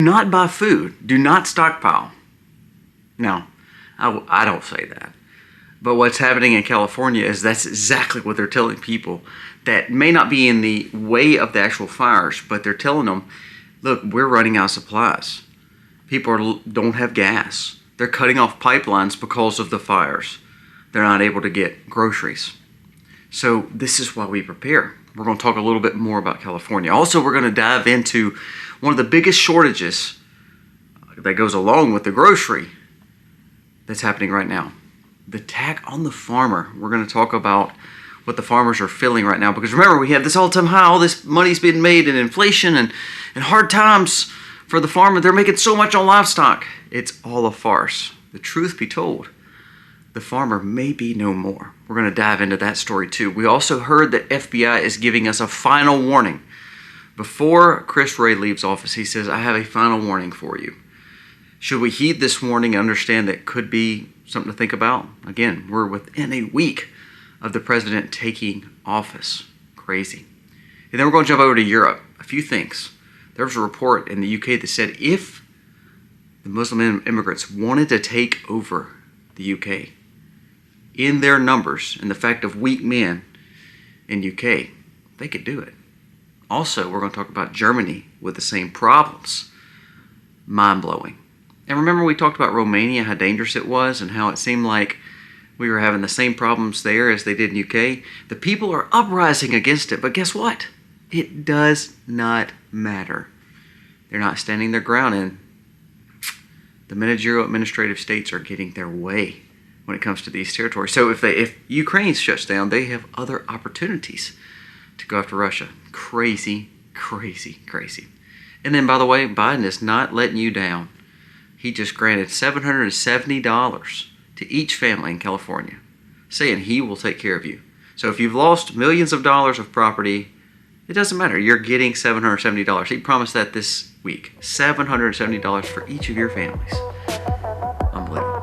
Do not buy food. Do not stockpile. Now, I don't say that. But what's happening in California is that's exactly what they're telling people that may not be in the way of the actual fires, but they're telling them, look, we're running out of supplies. People don't have gas. They're cutting off pipelines because of the fires. They're not able to get groceries. So this is why we prepare. We're going to talk a little bit more about California. Also, we're going to dive into one of the biggest shortages that goes along with the grocery that's happening right now. The attack on the farmer. We're going to talk about what the farmers are feeling right now. Because remember, we have this all-time high. All this money's being made in inflation and hard times for the farmer. They're making so much on livestock. It's all a farce. The truth be told, the farmer may be no more. We're going to dive into that story too. We also heard that FBI is giving us a final warning. Before Chris Wray leaves office, he says, I have a final warning for you. Should we heed this warning and understand that it could be something to think about? Again, we're within a week of the president taking office. Crazy. And then we're going to jump over to Europe. A few things. There was a report in the UK that said if the Muslim immigrants wanted to take over the UK, in their numbers and the fact of weak men in UK, they could do it. Also, we're going to talk about Germany with the same problems. Mind-blowing. And remember we talked about Romania, how dangerous it was and how it seemed like we were having the same problems there as they did in UK. The people are uprising against it, but guess what? It does not matter. They're not standing their ground, and the managerial administrative states are getting their way when it comes to these territories. So if Ukraine shuts down, they have other opportunities to go after Russia. Crazy, crazy, crazy. And then, by the way, Biden is not letting you down. He just granted $770 to each family in California, saying he will take care of you. So if you've lost millions of dollars of property, it doesn't matter. You're getting $770. He promised that this week. $770 for each of your families. Unbelievable.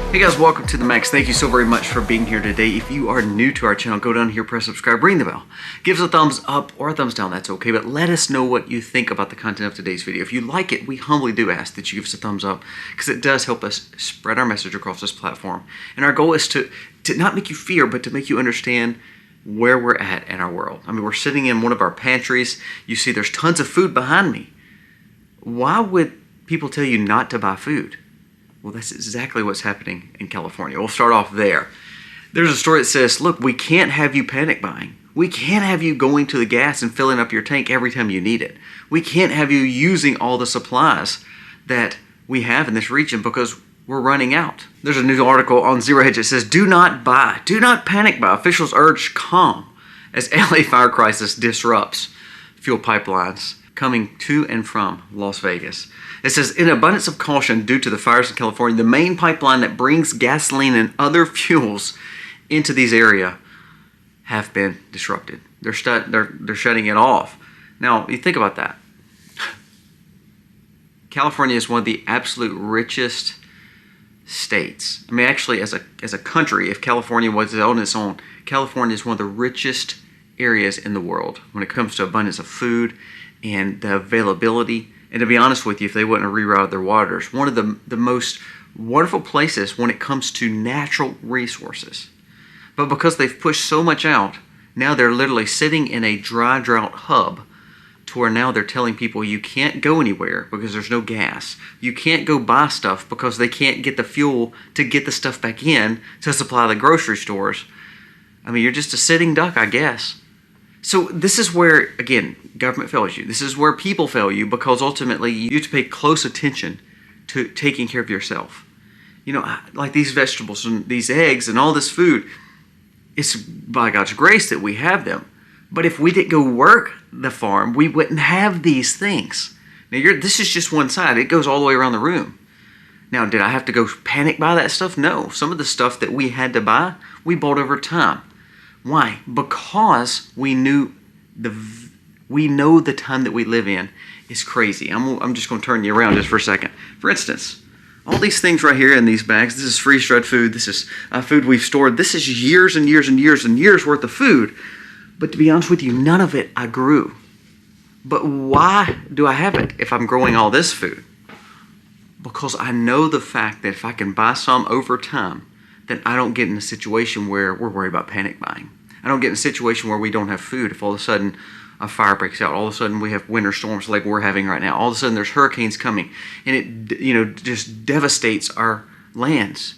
Hey guys, welcome to the Max. Thank you so very much for being here today. If you are new to our channel, go down here, press subscribe, ring the bell. Give us a thumbs up or a thumbs down, that's okay, but let us know what you think about the content of today's video. If you like it, we humbly do ask that you give us a thumbs up because it does help us spread our message across this platform. And our goal is to not make you fear, but to make you understand where we're at in our world. I mean, we're sitting in one of our pantries. You see there's tons of food behind me. Why would people tell you not to buy food? Well, that's exactly what's happening in California. We'll start off there. There's a story that says, look, we can't have you panic buying. We can't have you going to the gas and filling up your tank every time you need it. We can't have you using all the supplies that we have in this region because we're running out. There's a news article on Zero Hedge that says, do not buy. Do not panic buy. Officials urge calm as LA fire crisis disrupts fuel pipelines coming to and from Las Vegas. It says, in abundance of caution due to the fires in California, the main pipeline that brings gasoline and other fuels into these areas have been disrupted. They're shutting it off. Now, you think about that. California is one of the absolute richest states. I mean, actually, as a country, if California was on its own, California is one of the richest areas in the world when it comes to abundance of food and the availability. And to be honest with you, if they wouldn't have rerouted their waters, one of the most wonderful places when it comes to natural resources. But because they've pushed so much out, now they're literally sitting in a dry drought hub to where now they're telling people you can't go anywhere because there's no gas. You can't go buy stuff because they can't get the fuel to get the stuff back in to supply the grocery stores. I mean, you're just a sitting duck, I guess. So this is where, again, government fails you. This is where people fail you because ultimately you have to pay close attention to taking care of yourself. You know, like these vegetables and these eggs and all this food, it's by God's grace that we have them. But if we didn't go work the farm, we wouldn't have these things. Now, this is just one side. It goes all the way around the room. Now, did I have to go panic buy that stuff? No. Some of the stuff that we had to buy, we bought over time. Why? Because we know the time that we live in is crazy. I'm just going to turn you around just for a second. For instance, All these things right here in these bags, this is freeze-dried food. This is food we've stored. This is years and years and years and years worth of food. But to be honest with you, none of it I grew. But why do I have it if I'm growing all this food? Because I know the fact that if I can buy some over time, then I don't get in a situation where we're worried about panic buying. I don't get in a situation where we don't have food if all of a sudden a fire breaks out. All of a sudden we have winter storms like we're having right now. All of a sudden there's hurricanes coming, and it just devastates our lands.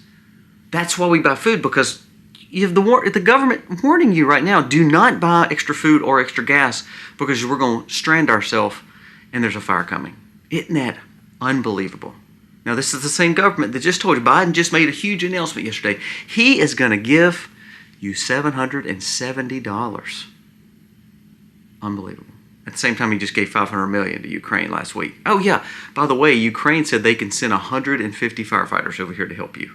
That's why we buy food, because you have the government warning you right now: do not buy extra food or extra gas because we're going to strand ourselves and there's a fire coming. Isn't that unbelievable? Now, this is the same government that just told you. Biden just made a huge announcement yesterday. He is going to give you $770. Unbelievable. At the same time, he just gave $500 million to Ukraine last week. Oh, yeah. By the way, Ukraine said they can send 150 firefighters over here to help you.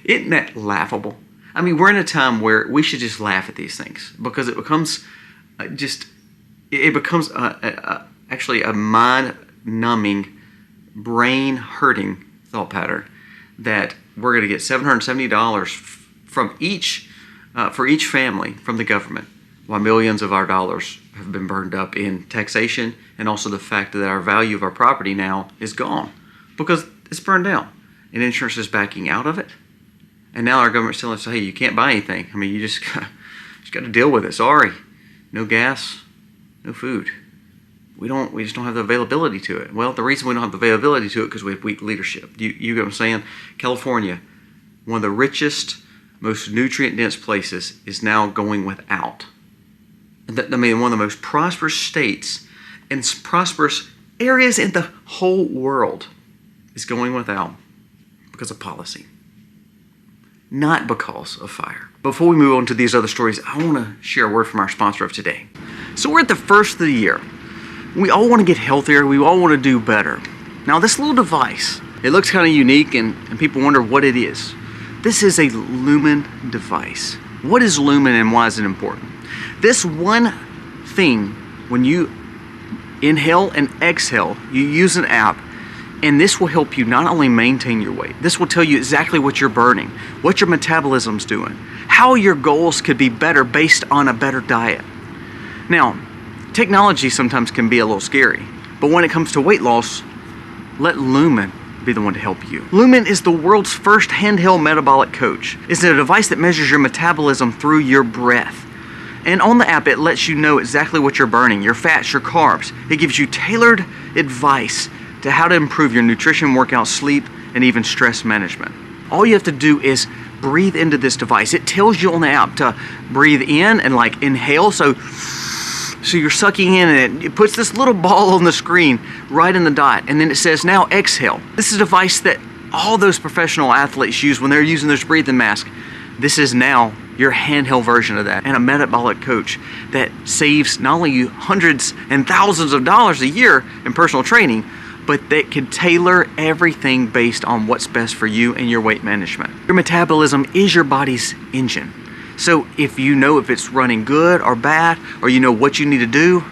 Isn't that laughable? I mean, we're in a time where we should just laugh at these things, because it becomes actually a mind-numbing, brain-hurting thought pattern that we're going to get $770 from for each family from the government, while millions of our dollars have been burned up in taxation, and also the fact that our value of our property now is gone because it's burned down, and insurance is backing out of it. And now our government's telling us, hey, you can't buy anything. I mean, you just got to deal with it. Sorry. No gas, no food. We just don't have the availability to it. Well, the reason we don't have the availability to it is because we have weak leadership. You get what I'm saying? California, one of the richest, most nutrient-dense places, is now going without. One of the most prosperous states and prosperous areas in the whole world is going without because of policy, not because of fire. Before we move on to these other stories, I want to share a word from our sponsor of today. So we're at the first of the year. We all want to get healthier. We all want to do better. Now, this little device, it looks kind of unique, and people wonder what it is. This is a Lumen device. What is Lumen, and why is it important? This one thing, when you inhale and exhale, you use an app, and this will help you not only maintain your weight, this will tell you exactly what you're burning, what your metabolism's doing, how your goals could be better based on a better diet. Now, technology sometimes can be a little scary, but when it comes to weight loss, let Lumen be the one to help you. Lumen is the world's first handheld metabolic coach. It's a device that measures your metabolism through your breath. And on the app, it lets you know exactly what you're burning, your fats, your carbs. It gives you tailored advice to how to improve your nutrition, workout, sleep, and even stress management. All you have to do is breathe into this device. It tells you on the app to breathe in and inhale. So you're sucking in, and it puts this little ball on the screen right in the dot. And then it says, now exhale. This is a device that all those professional athletes use when they're using those breathing masks. This is now your handheld version of that, and a metabolic coach that saves not only you hundreds and thousands of dollars a year in personal training, but that can tailor everything based on what's best for you and your weight management. Your metabolism is your body's engine. So if you know if it's running good or bad, or you know what you need to do,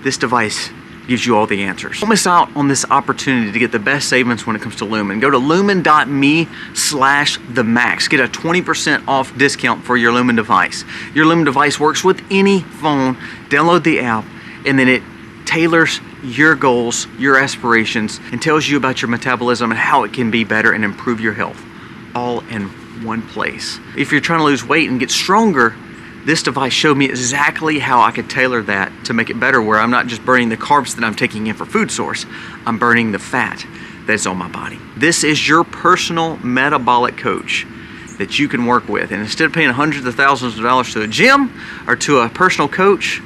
this device gives you all the answers. Don't miss out on this opportunity to get the best savings when it comes to Lumen. Go to lumen.me/themax. Get a 20% off discount for your Lumen device. Your Lumen device works with any phone. Download the app, and then it tailors your goals, your aspirations, and tells you about your metabolism and how it can be better and improve your health, all in one place. If you're trying to lose weight and get stronger, this device showed me exactly how I could tailor that to make it better, where I'm not just burning the carbs that I'm taking in for food source, I'm burning the fat that's on my body. This is your personal metabolic coach that you can work with. And instead of paying hundreds of thousands of dollars to a gym or to a personal coach,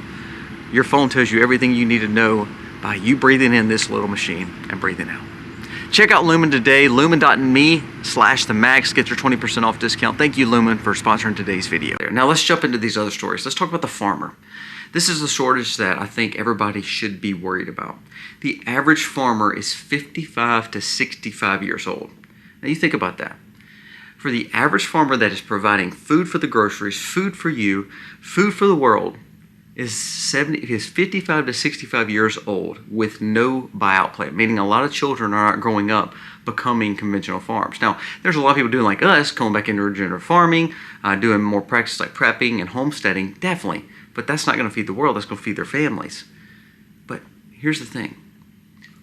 your phone tells you everything you need to know by you breathing in this little machine and breathing out. Check out Lumen today, lumen.me/themax. Get your 20% off discount. Thank you, Lumen, for sponsoring today's video. Now let's jump into these other stories. Let's talk about the farmer. This is a shortage that I think everybody should be worried about. The average farmer is 55 to 65 years old. Now you think about that. For the average farmer that is providing food for the groceries, food for you, food for the world, is 55 to 65 years old with no buyout plan, meaning a lot of children are not growing up becoming conventional farms. Now, there's a lot of people doing like us, going back into regenerative farming, doing more practices like prepping and homesteading, definitely. But that's not going to feed the world, that's going to feed their families. But here's the thing.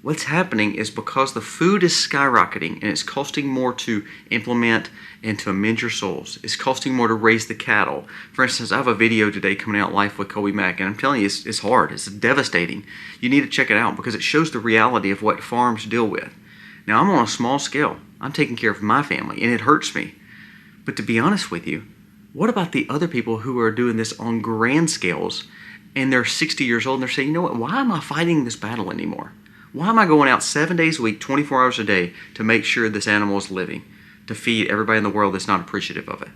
What's happening is because the food is skyrocketing and it's costing more to implement and to amend your soils. It's costing more to raise the cattle. For instance, I have a video today coming out live with Kobe Mack, and I'm telling you, it's hard. It's devastating. You need to check it out because it shows the reality of what farms deal with. Now, I'm on a small scale. I'm taking care of my family, and it hurts me. But to be honest with you, what about the other people who are doing this on grand scales, and they're 60 years old, and they're saying, you know what, why am I fighting this battle anymore? Why am I going out 7 days a week, 24 hours a day to make sure this animal is living, to feed everybody in the world that's not appreciative of it?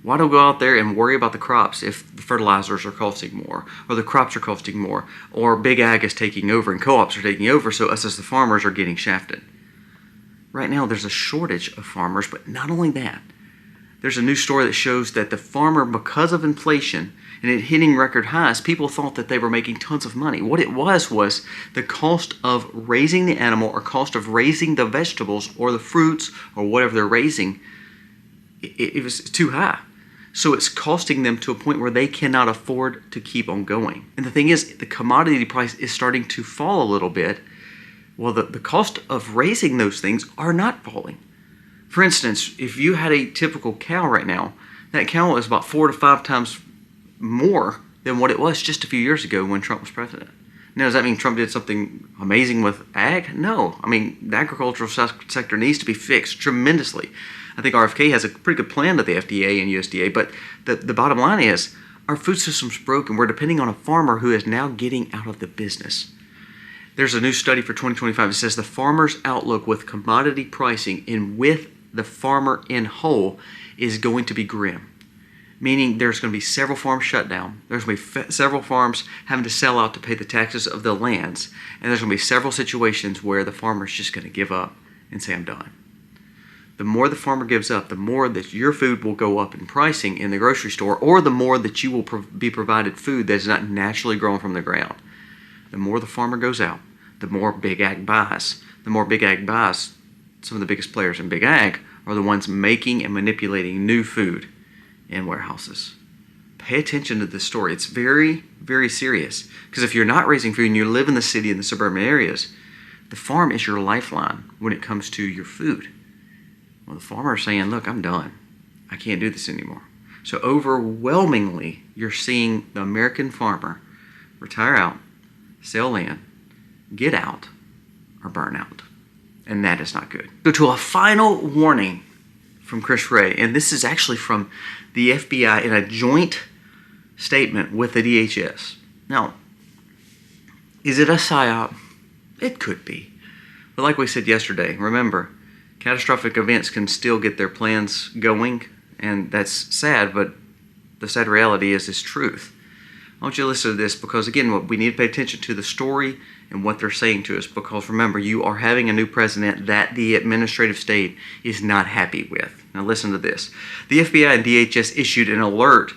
Why do I go out there and worry about the crops if the fertilizers are costing more, or the crops are costing more, or big ag is taking over and co-ops are taking over, so us as the farmers are getting shafted? Right now there's a shortage of farmers, but not only that. There's a new story that shows that the farmer, because of inflation and it hitting record highs, people thought that they were making tons of money. What it was the cost of raising the animal or cost of raising the vegetables or the fruits or whatever they're raising, it was too high. So it's costing them to a point where they cannot afford to keep on going. And the thing is, the commodity price is starting to fall a little bit. Well, the cost of raising those things are not falling. For instance, if you had a typical cow right now, that cow is about 4 to 5 times more than what it was just a few years ago when Trump was president. Now, does that mean Trump did something amazing with ag? No. I mean, the agricultural sector needs to be fixed tremendously. I think RFK has a pretty good plan with the FDA and USDA, but the bottom line is our food system's broken. We're depending on a farmer who is now getting out of the business. There's a new study for 2025 that says the farmer's outlook with commodity pricing and with the farmer in whole is going to be grim. Meaning there's going to be several farms shut down. There's going to be several farms having to sell out to pay the taxes of the lands. And there's going to be several situations where the farmer's just going to give up and say, I'm done. The more the farmer gives up, the more that your food will go up in pricing in the grocery store, or the more that you will be provided food that is not naturally grown from the ground. The more the farmer goes out, the more big ag buys. The more big ag buys, some of the biggest players in big ag are the ones making and manipulating new food in warehouses. Pay attention to this story. It's very, very serious. Because if you're not raising food and you live in the city and the suburban areas, the farm is your lifeline when it comes to your food. Well, the farmer is saying, look, I'm done. I can't do this anymore. So overwhelmingly, you're seeing the American farmer retire out, sell land, get out, or burn out. And that is not good. Go to a final warning from Chris Wray, and this is actually from the FBI in a joint statement with the DHS. Now, is it a psyop? It could be. But like we said yesterday, remember, catastrophic events can still get their plans going, and that's sad, but the sad reality is it's truth. I want you to listen to this because, again, we need to pay attention to the story and what they're saying to us, because remember, you are having a new president that the administrative state is not happy with. Now listen to this. The FBI and DHS issued an alert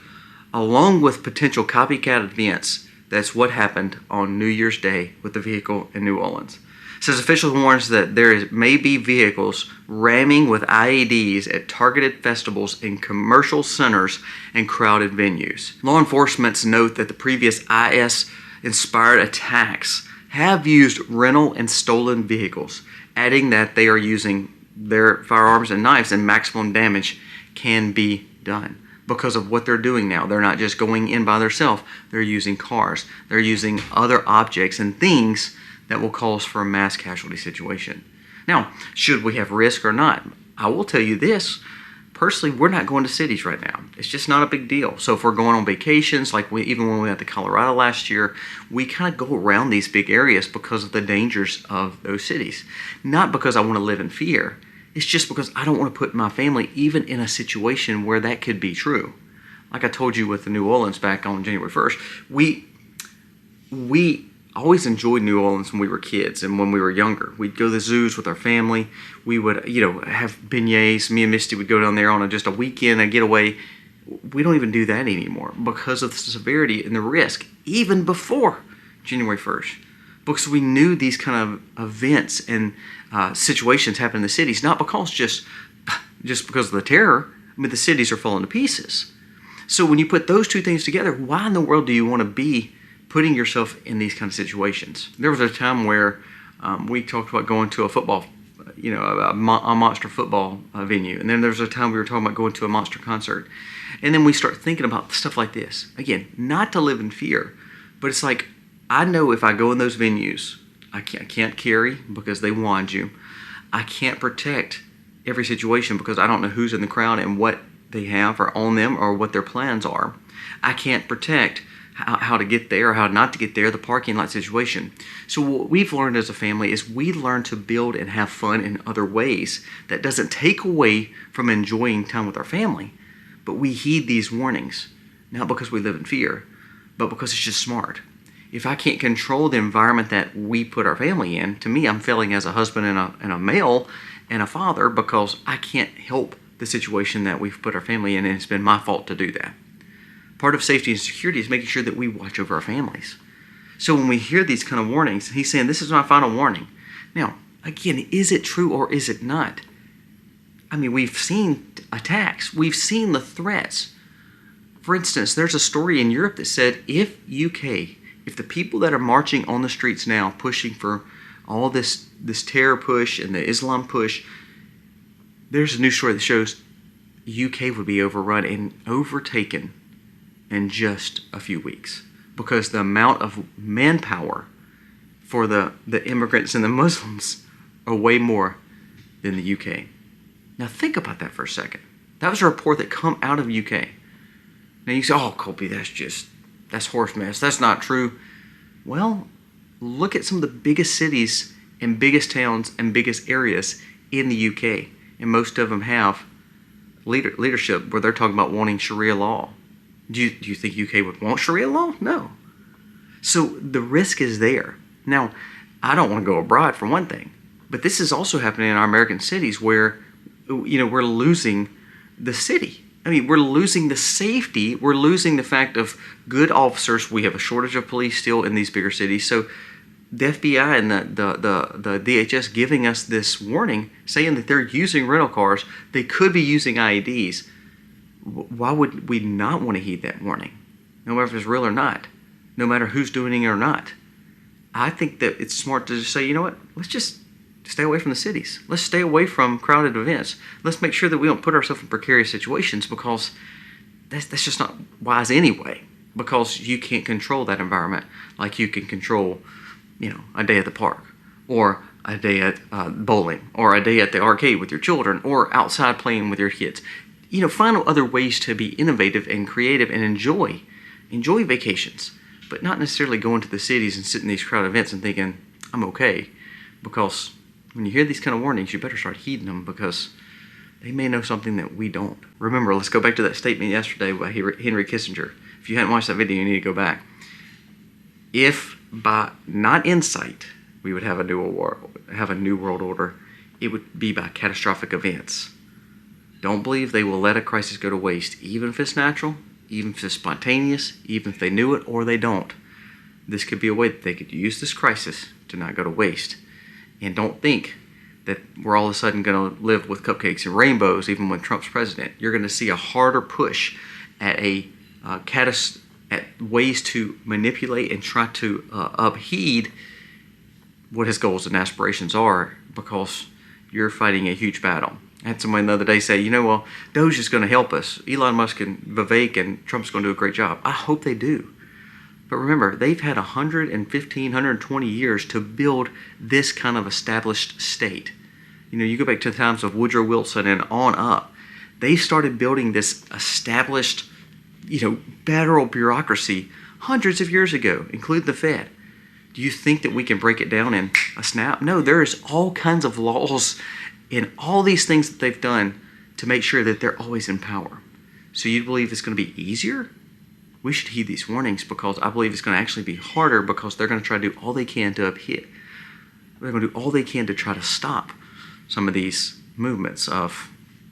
along with potential copycat events. That's what happened on New Year's Day with the vehicle in New Orleans. It says officials warns that there may be vehicles ramming with IEDs at targeted festivals in commercial centers and crowded venues. Law enforcement note that the previous IS-inspired attacks have used rental and stolen vehicles, adding that they are using their firearms and knives and maximum damage can be done. Because of what they're doing now. They're not just going in by themselves, they're using cars. They're using other objects and things that will cause for a mass casualty situation. Now, should we have risk or not? I will tell you this. Personally, we're not going to cities right now. It's just not a big deal. So if we're going on vacations, like even when we went to Colorado last year, we kind of go around these big areas because of the dangers of those cities. Not because I want to live in fear. It's just because I don't want to put my family even in a situation where that could be true. Like I told you with the New Orleans back on January 1st, we always enjoyed New Orleans when we were kids and when we were younger. We'd go to the zoos with our family. We would, have beignets. Me and Misty would go down there on just a weekend and getaway. We don't even do that anymore because of the severity and the risk, even before January 1st. Because we knew these kind of events and situations happen in the cities, not because just because of the terror. I mean, the cities are falling to pieces. So when you put those two things together, why in the world do you want to be putting yourself in these kind of situations? There was a time where we talked about going to a football, a monster football venue. And then there was a time we were talking about going to a monster concert. And then we start thinking about stuff like this. Again, not to live in fear, but it's like, I know if I go in those venues, I can't carry because they wand you. I can't protect every situation because I don't know who's in the crowd and what they have or on them or what their plans are. I can't protect how to get there or how not to get there, the parking lot situation. So what we've learned as a family is we learn to build and have fun in other ways that doesn't take away from enjoying time with our family. But we heed these warnings, not because we live in fear, but because it's just smart. If I can't control the environment that we put our family in, to me, I'm failing as a husband and a male and a father because I can't help the situation that we've put our family in, and it's been my fault to do that. Part of safety and security is making sure that we watch over our families. So when we hear these kind of warnings, he's saying, this is my final warning. Now, again, is it true or is it not? I mean, we've seen attacks. We've seen the threats. For instance, there's a story in Europe that said if the people that are marching on the streets now, pushing for all this terror push and the Islam push, there's a new story that shows UK would be overrun and overtaken in just a few weeks because the amount of manpower for the immigrants and the Muslims are way more than the UK. Now think about that for a second. That was a report that come out of UK. Now you say, oh, Colby, that's horse mess. That's not true. Well, look at some of the biggest cities and biggest towns and biggest areas in the UK. And most of them have leadership where they're talking about wanting Sharia law. Do you think UK would want Sharia law? No. So the risk is there. Now, I don't want to go abroad for one thing, but this is also happening in our American cities where, we're losing the city. I mean, we're losing the safety. We're losing the fact of good officers. We have a shortage of police still in these bigger cities. So the FBI and the DHS giving us this warning, saying that they're using rental cars. They could be using IEDs. Why would we not want to heed that warning? No matter if it's real or not. No matter who's doing it or not. I think that it's smart to just say, you know what? Let's just stay away from the cities. Let's stay away from crowded events. Let's make sure that we don't put ourselves in precarious situations because that's just not wise anyway. Because you can't control that environment like you can control, a day at the park or a day at bowling or a day at the arcade with your children or outside playing with your kids. Find other ways to be innovative and creative and enjoy vacations, but not necessarily going to the cities and sitting in these crowded events and thinking, I'm okay. Because when you hear these kind of warnings, you better start heeding them because they may know something that we don't. Remember, let's go back to that statement yesterday by Henry Kissinger. If you hadn't watched that video, you need to go back. If by not insight we would have a new world order, it would be by catastrophic events. Don't believe they will let a crisis go to waste, even if it's natural, even if it's spontaneous, even if they knew it or they don't. This could be a way that they could use this crisis to not go to waste. And don't think that we're all of a sudden going to live with cupcakes and rainbows even when Trump's president. You're going to see a harder push at at ways to manipulate and try to upheed what his goals and aspirations are because you're fighting a huge battle. I had somebody the other day say, Doge is going to help us. Elon Musk and Vivek and Trump's going to do a great job. I hope they do. But remember, they've had 115, 120 years to build this kind of established state. You go back to the times of Woodrow Wilson and on up. They started building this established, federal bureaucracy hundreds of years ago, including the Fed. Do you think that we can break it down in a snap? No, there's all kinds of laws and all these things that they've done to make sure that they're always in power. So you believe it's going to be easier? We should heed these warnings because I believe it's going to actually be harder because they're going to try to do all they can to upheave. They're going to do all they can to try to stop some of these movements of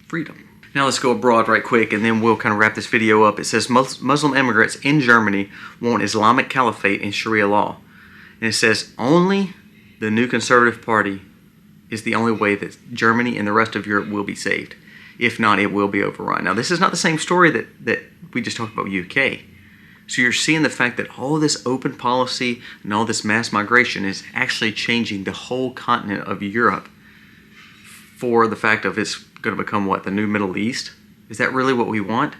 freedom. Now let's go abroad right quick, and then we'll kind of wrap this video up. It says Muslim immigrants in Germany want Islamic caliphate and Sharia law. And it says only the new conservative party is the only way that Germany and the rest of Europe will be saved. If not, it will be overrun. Now, this is not the same story that we just talked about UK. So you're seeing the fact that all this open policy and all this mass migration is actually changing the whole continent of Europe for the fact of it's going to become what, the new Middle East? Is that really what we want?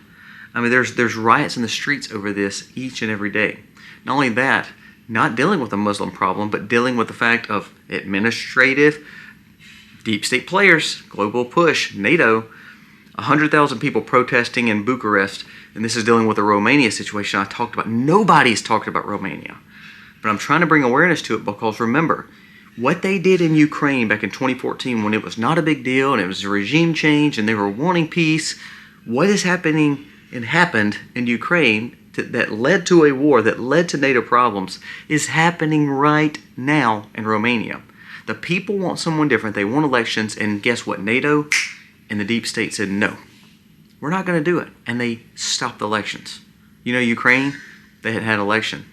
I mean, there's riots in the streets over this each and every day. Not only that, not dealing with a Muslim problem, but dealing with the fact of administrative, deep state players, global push, NATO, 100,000 people protesting in Bucharest, and this is dealing with the Romania situation I talked about. Nobody's talked about Romania, but I'm trying to bring awareness to it because remember, what they did in Ukraine back in 2014 when it was not a big deal and it was a regime change and they were wanting peace, what is happening and happened in Ukraine that led to a war, that led to NATO problems, is happening right now in Romania. The people want someone different. They want elections, and guess what? NATO and the deep state said, no, we're not going to do it. And they stopped the elections. You know, Ukraine, they had election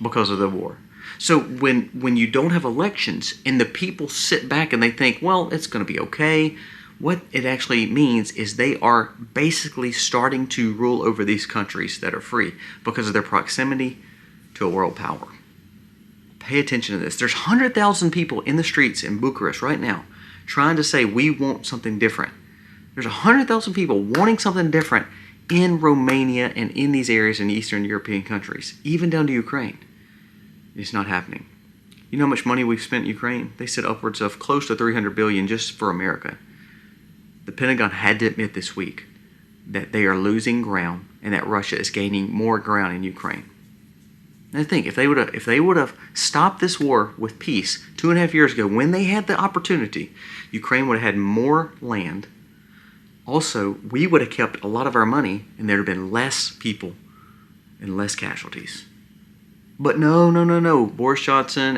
because of the war. So when you don't have elections and the people sit back and they think, well, it's going to be okay, what it actually means is they are basically starting to rule over these countries that are free because of their proximity to a world power. Pay attention to this. There's 100,000 people in the streets in Bucharest right now trying to say we want something different. There's 100,000 people wanting something different in Romania and in these areas in Eastern European countries, even down to Ukraine. It's not happening. You know how much money we've spent in Ukraine? They said upwards of close to $300 billion just for America. The Pentagon had to admit this week that they are losing ground and that Russia is gaining more ground in Ukraine. Now think, if they would have stopped this war with peace 2.5 years ago when they had the opportunity, Ukraine would have had more land. Also, we would have kept a lot of our money and there would have been less people and less casualties. But no. Boris Johnson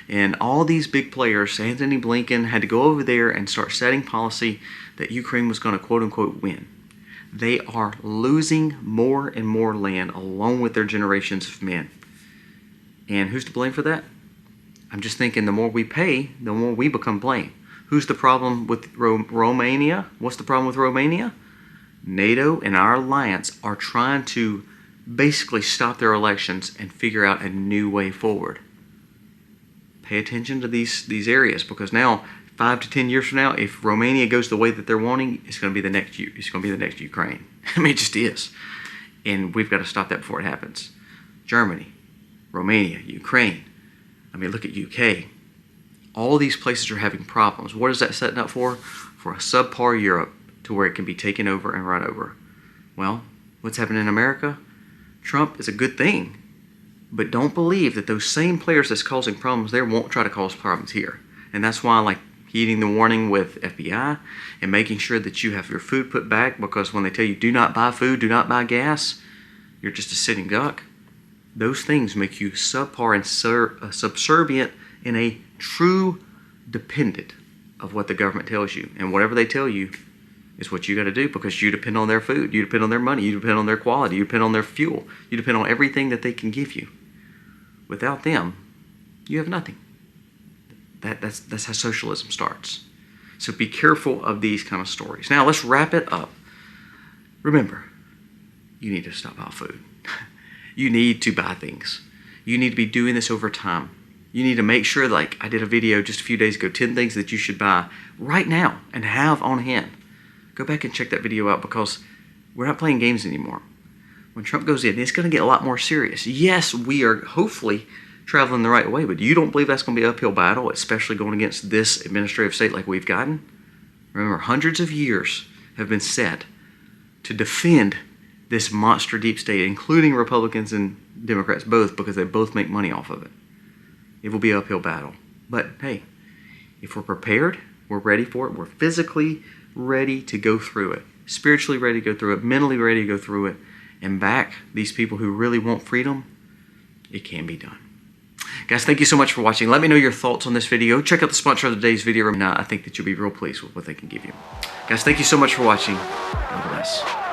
and all these big players, Antony Blinken, had to go over there and start setting policy that Ukraine was going to quote-unquote win. They are losing more and more land along with their generations of men. And who's to blame for that? I'm just thinking the more we pay, the more we become blame. Who's the problem with Romania? What's the problem with Romania? NATO and our alliance are trying to basically stop their elections and figure out a new way forward. Pay attention to these areas because now, 5 to 10 years from now, if Romania goes the way that they're wanting, it's going to be the next Ukraine. I mean, it just is. And we've got to stop that before it happens. Germany, Romania, Ukraine. I mean, look at UK. All these places are having problems. What is that setting up for? For a subpar Europe to where it can be taken over and run over. Well, what's happening in America? Trump is a good thing, but don't believe that those same players that's causing problems there won't try to cause problems here. And that's why I like heeding the warning with FBI and making sure that you have your food put back, because when they tell you do not buy food, do not buy gas, you're just a sitting duck. Those things make you subpar and subservient and a true dependent of what the government tells you. And whatever they tell you is what you got to do, because you depend on their food, you depend on their money, you depend on their quality, you depend on their fuel, you depend on everything that they can give you. Without them, you have nothing. That's how socialism starts. So be careful of these kind of stories. Now let's wrap it up. Remember, you need to stop buying food. You need to buy things. You need to be doing this over time. You need to make sure, like I did a video just a few days ago, 10 things that you should buy right now and have on hand. Go back and check that video out, because we're not playing games anymore. When Trump goes in, it's going to get a lot more serious. Yes, we are hopefully traveling the right way, but you don't believe that's going to be an uphill battle, especially going against this administrative state like we've gotten? Remember, hundreds of years have been set to defend this monster deep state, including Republicans and Democrats both, because they both make money off of it. It will be an uphill battle. But hey, if we're prepared, we're ready for it, we're physically ready to go through it, spiritually ready to go through it, mentally ready to go through it, and back these people who really want freedom, it can be done. Guys, thank you so much for watching. Let me know your thoughts on this video. Check out the sponsor of today's video. I think that you'll be real pleased with what they can give you. Guys, thank you so much for watching. God bless.